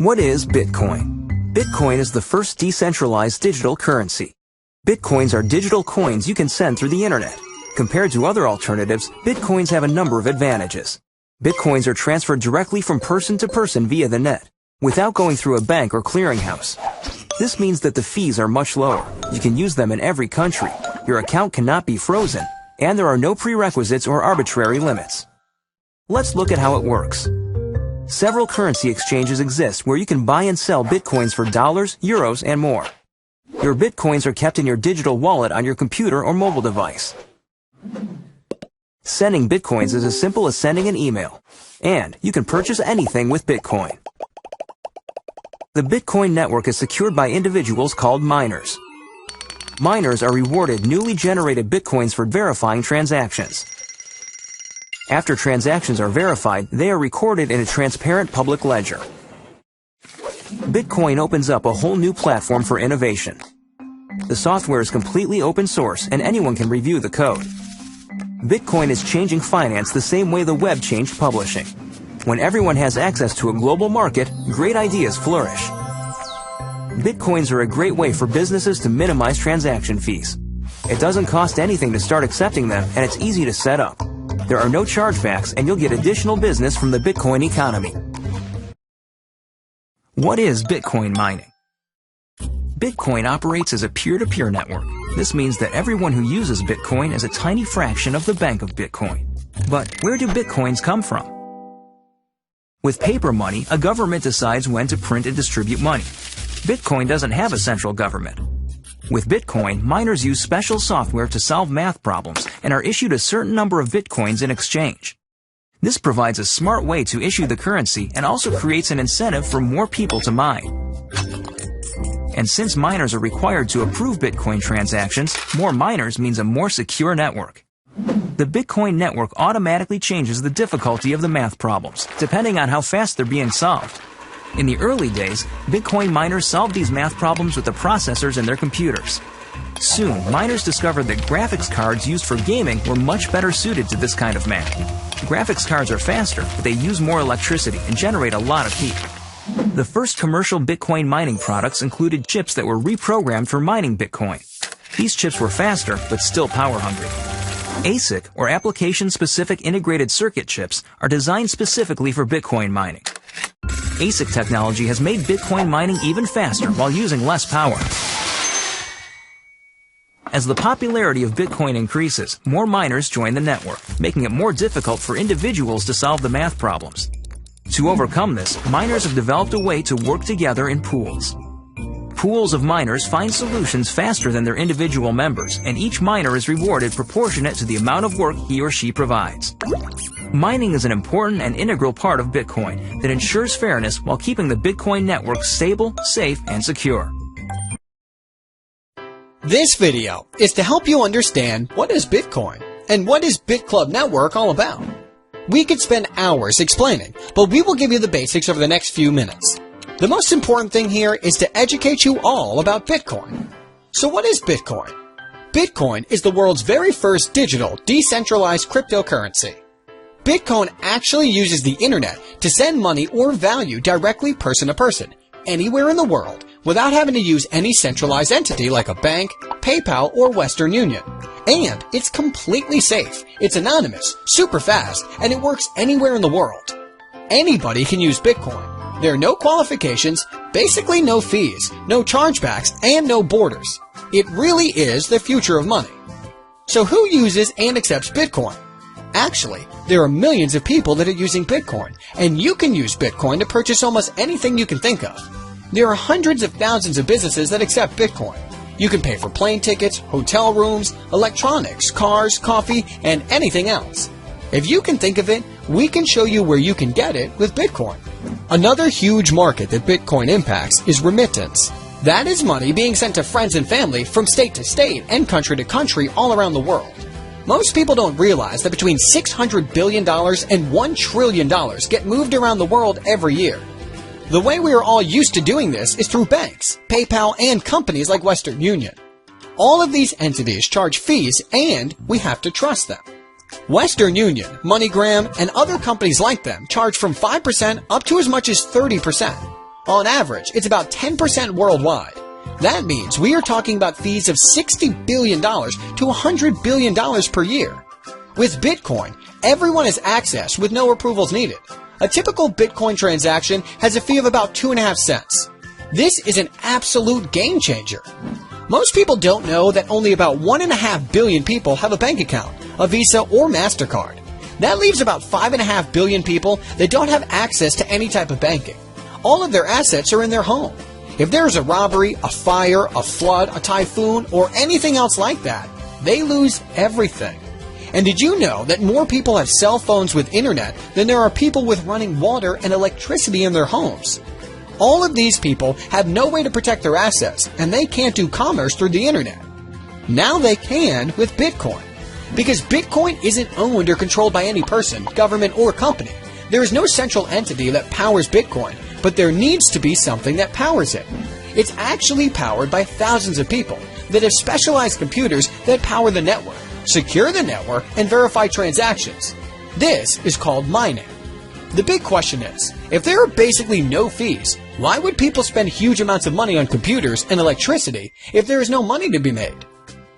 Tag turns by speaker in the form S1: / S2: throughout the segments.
S1: What is Bitcoin? Bitcoin is the first decentralized digital currency. Bitcoins are digital coins you can send through the internet. Compared to other alternatives, Bitcoins have a number of advantages. Bitcoins are transferred directly from person to person via the net, without going through a bank or clearinghouse. This means that the fees are much lower. You can use them in every country. Your account cannot be frozen, and there are no prerequisites or arbitrary limits. Let's look at how it works. Several currency exchanges exist where you can buy and sell Bitcoins for dollars, euros, and more. Your Bitcoins are kept in your digital wallet on your computer or mobile device. Sending Bitcoins is as simple as sending an email, and you can purchase anything with Bitcoin. The Bitcoin network is secured by individuals called miners. Miners are rewarded newly generated Bitcoins for verifying transactions. After transactions are verified, they are recorded in a transparent public ledger. Bitcoin opens up a whole new platform for innovation. The software is completely open source and anyone can review the code. Bitcoin is changing finance the same way the web changed publishing. When everyone has access to a global market, great ideas flourish. Bitcoins are a great way for businesses to minimize transaction fees. It doesn't cost anything to start accepting them, and it's easy to set up. There are no chargebacks, and you'll get additional business from the Bitcoin economy. What is Bitcoin mining? Bitcoin operates as a peer-to-peer network. This means that everyone who uses Bitcoin is a tiny fraction of the bank of Bitcoin. But where do Bitcoins come from? With paper money, a government decides when to print and distribute money. Bitcoin doesn't have a central government. With Bitcoin, miners use special software to solve math problems and are issued a certain number of Bitcoins in exchange. This provides a smart way to issue the currency and also creates an incentive for more people to mine. And since miners are required to approve Bitcoin transactions, more miners means a more secure network. The Bitcoin network automatically changes the difficulty of the math problems, depending on how fast they're being solved. In the early days, Bitcoin miners solved these math problems with the processors in their computers. Soon, miners discovered that graphics cards used for gaming were much better suited to this kind of math. Graphics cards are faster, but they use more electricity and generate a lot of heat. The first commercial Bitcoin mining products included chips that were reprogrammed for mining Bitcoin. These chips were faster, but still power-hungry. ASIC, or Application-Specific Integrated Circuit chips, are designed specifically for Bitcoin mining. ASIC technology has made Bitcoin mining even faster while using less power. As the popularity of Bitcoin increases, more miners join the network, making it more difficult for individuals to solve the math problems. To overcome this, miners have developed a way to work together in pools. Pools of miners find solutions faster than their individual members, and each miner is rewarded proportionate to the amount of work he or she provides. Mining is an important and integral part of Bitcoin that ensures fairness while keeping the Bitcoin network stable, safe, and secure.
S2: This video is to help you understand what is Bitcoin and what is BitClub Network all about. We could spend hours explaining, but we will give you the basics over the next few minutes. The most important thing here is to educate you all about Bitcoin. So what is Bitcoin? Bitcoin is the world's very first digital, decentralized cryptocurrency. Bitcoin actually uses the internet to send money or value directly person to person, anywhere in the world, without having to use any centralized entity like a bank, PayPal, or Western Union. And it's completely safe, it's anonymous, super fast, and it works anywhere in the world. Anybody can use Bitcoin. There are no qualifications, basically no fees, no chargebacks, and no borders. It really is the future of money. So who uses and accepts Bitcoin? Actually, there are millions of people that are using Bitcoin, and you can use Bitcoin to purchase almost anything you can think of. There are hundreds of thousands of businesses that accept Bitcoin. You can pay for plane tickets, hotel rooms, electronics, cars, coffee, and anything else. If you can think of it, we can show you where you can get it with Bitcoin. Another huge market that Bitcoin impacts is remittance. That is money being sent to friends and family from state to state and country to country all around the world. Most people don't realize that between $600 billion and $1 trillion get moved around the world every year. The way we are all used to doing this is through banks, PayPal, and companies like Western Union. All of these entities charge fees, and we have to trust them. Western Union, MoneyGram, and other companies like them charge from 5% up to as much as 30%. On average, it's about 10% worldwide. That means we are talking about fees of $60 billion to $100 billion per year. With Bitcoin, everyone has access with no approvals needed. A typical Bitcoin transaction has a fee of about 2.5 cents. This is an absolute game changer. Most people don't know that only about 1.5 billion people have a bank account, a Visa or MasterCard. That leaves about 5.5 billion people that don't have access to any type of banking. All of their assets are in their home. If there is a robbery, a fire, a flood, a typhoon, or anything else like that, they lose everything. And did you know that more people have cell phones with internet than there are people with running water and electricity in their homes? All of these people have no way to protect their assets, and they can't do commerce through the internet. Now they can with Bitcoin. Because Bitcoin isn't owned or controlled by any person, government, or company. There is no central entity that powers Bitcoin, but there needs to be something that powers it. It's actually powered by thousands of people that have specialized computers that power the network, secure the network, and verify transactions. This is called mining. The big question is, if there are basically no fees, why would people spend huge amounts of money on computers and electricity if there is no money to be made?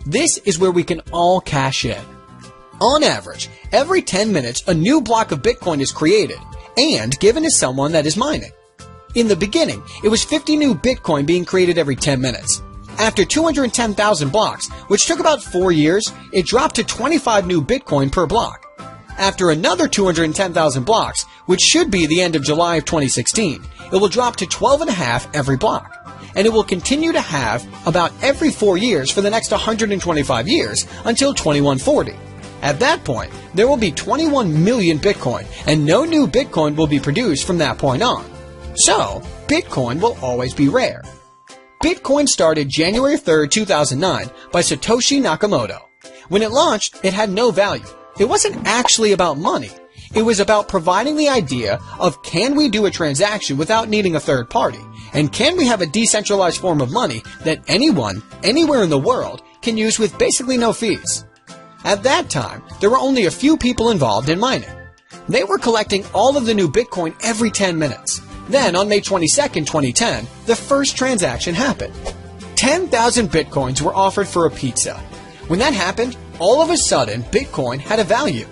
S2: This is where we can all cash in. On average, every 10 minutes a new block of Bitcoin is created and given to someone that is mining. In the beginning, it was 50 new Bitcoin being created every 10 minutes. After 210,000 blocks, which took about 4 years, it dropped to 25 new Bitcoin per block. After another 210,000 blocks, which should be the end of July of 2016, it will drop to 12.5 every block. And it will continue to have about every 4 years for the next 125 years until 2140. At that point, there will be 21 million Bitcoin, and no new Bitcoin will be produced from that point on. So, Bitcoin will always be rare. Bitcoin started January 3rd, 2009 by Satoshi Nakamoto. When it launched, it had no value. It wasn't actually about money. It was about providing the idea of can we do a transaction without needing a third party? And can we have a decentralized form of money that anyone, anywhere in the world, can use with basically no fees? At that time, there were only a few people involved in mining. They were collecting all of the new Bitcoin every 10 minutes. Then, on May 22nd, 2010, the first transaction happened. 10,000 Bitcoins were offered for a pizza. When that happened, all of a sudden, Bitcoin had a value.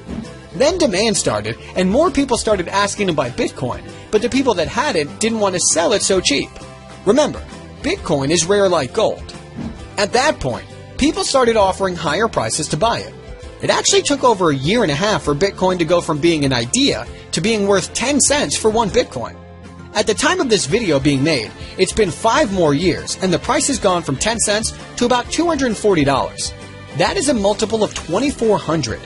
S2: Then demand started, and more people started asking to buy Bitcoin, but the people that had it didn't want to sell it so cheap. Remember, Bitcoin is rare like gold. At that point, people started offering higher prices to buy it. It actually took over a year and a half for Bitcoin to go from being an idea to being worth 10 cents for one Bitcoin. At the time of this video being made, it's been 5 more years, and the price has gone from 10 cents to about $240. That is a multiple of 2,400.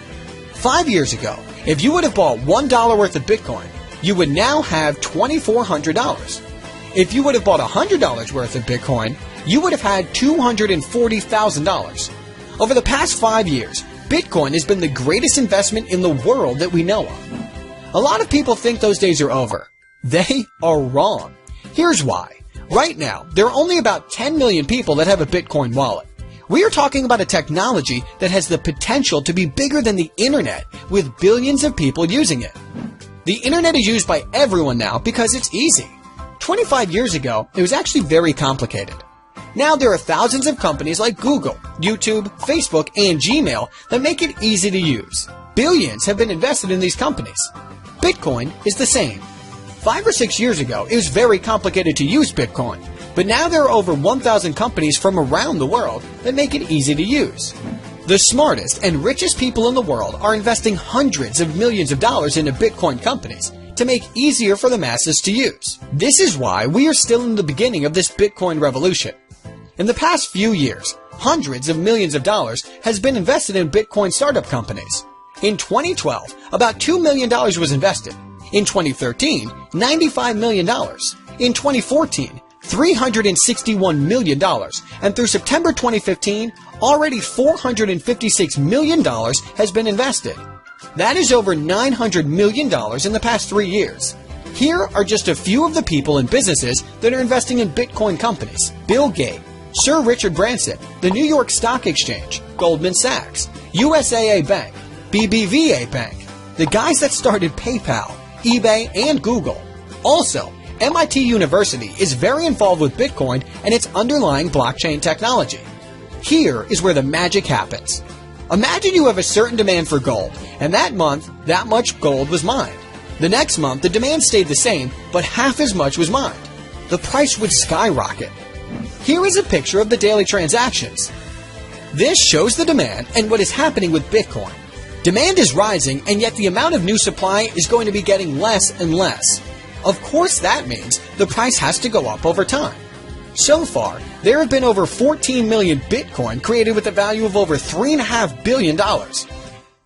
S2: 5 years ago, if you would have bought $1 worth of Bitcoin, you would now have $2,400. If you would have bought $100 worth of Bitcoin, you would have had $240,000. Over the past 5 years, Bitcoin has been the greatest investment in the world that we know of. A lot of people think those days are over. They are wrong. Here's why. Right now, there are only about 10 million people that have a Bitcoin wallet. We are talking about a technology that has the potential to be bigger than the internet, with billions of people using it. The internet is used by everyone now because it's easy. 25 years ago, it was actually very complicated. Now there are thousands of companies like Google, YouTube, Facebook, and Gmail that make it easy to use. Billions have been invested in these companies. Bitcoin is the same. 5 or 6 years ago, it was very complicated to use Bitcoin, but now there are over 1,000 companies from around the world that make it easy to use. The smartest and richest people in the world are investing hundreds of millions of dollars into Bitcoin companies to make it easier for the masses to use. This is why we are still in the beginning of this Bitcoin revolution. In the past few years, hundreds of millions of dollars has been invested in Bitcoin startup companies. In 2012, about $2 million was invested. In 2013, $95 million. In 2014, $361 million. And through September 2015, already $456 million has been invested. That is over $900 million in the past 3 years. Here are just a few of the people and businesses that are investing in Bitcoin companies. Bill Gates, Sir Richard Branson, the New York Stock Exchange, Goldman Sachs, USAA Bank, BBVA Bank, the guys that started PayPal, eBay, and Google. Also, MIT University is very involved with Bitcoin and its underlying blockchain technology. Here is where the magic happens. Imagine you have a certain demand for gold, and that month, that much gold was mined. The next month, the demand stayed the same, but half as much was mined. The price would skyrocket. Here is a picture of the daily transactions. This shows the demand and what is happening with Bitcoin. Demand is rising, and yet the amount of new supply is going to be getting less and less. Of course, that means the price has to go up over time. So far, there have been over 14 million Bitcoin created with a value of over $3.5 billion.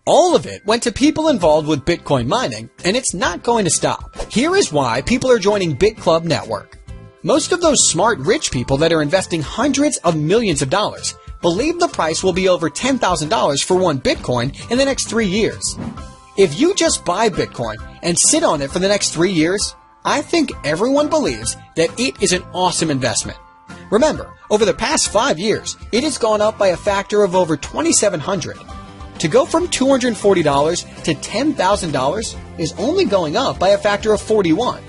S2: All of it went to people involved with Bitcoin mining, and it's not going to stop. Here is why people are joining BitClub Network. Most of those smart, rich people that are investing hundreds of millions of dollars believe the price will be over $10,000 for one Bitcoin in the next 3 years. If you just buy Bitcoin and sit on it for the next 3 years, I think everyone believes that it is an awesome investment. Remember, over the past 5 years, it has gone up by a factor of over 2,700. To go from $240 to $10,000 is only going up by a factor of 41.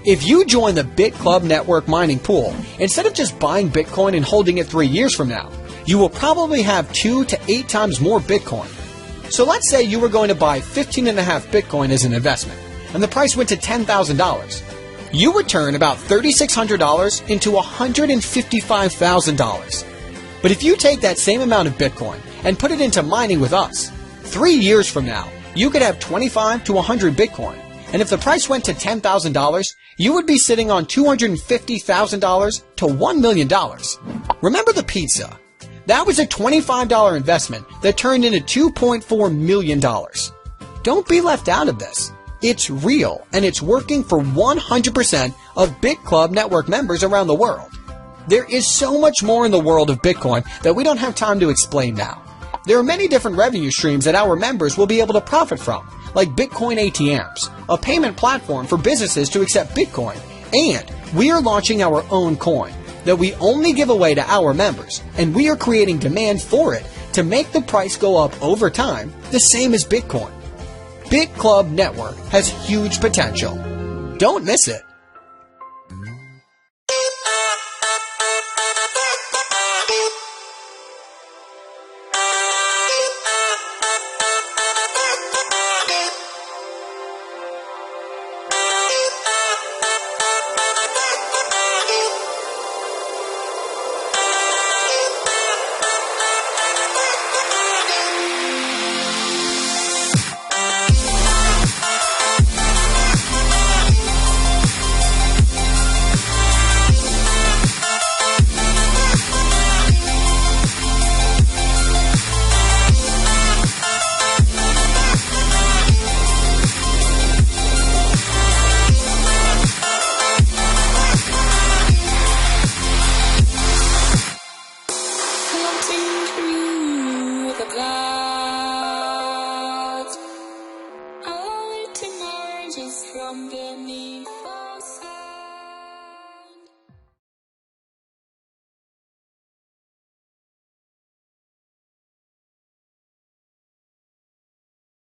S2: If you join the BitClub Network mining pool, instead of just buying Bitcoin and holding it 3 years from now, you will probably have 2 to 8 times more Bitcoin. So let's say you were going to buy 15.5 Bitcoin as an investment, and the price went to $10,000. You would turn about $3,600 into $155,000. But if you take that same amount of Bitcoin and put it into mining with us, 3 years from now, you could have 25 to 100 Bitcoin. And if the price went to $10,000, you would be sitting on $250,000 to $1 million. Remember the pizza? That was a $25 investment that turned into $2.4 million. Don't be left out of this. It's real, and it's working for 100% of BitClub Network members around the world. There is so much more in the world of Bitcoin that we don't have time to explain now. There are many different revenue streams that our members will be able to profit from, like Bitcoin ATMs, a payment platform for businesses to accept Bitcoin, and we are launching our own coin that we only give away to our members, and we are creating demand for it to make the price go up over time, the same as Bitcoin. BitClub Network has huge potential. Don't miss it.
S3: Clouds, I to emerge from beneath the sky.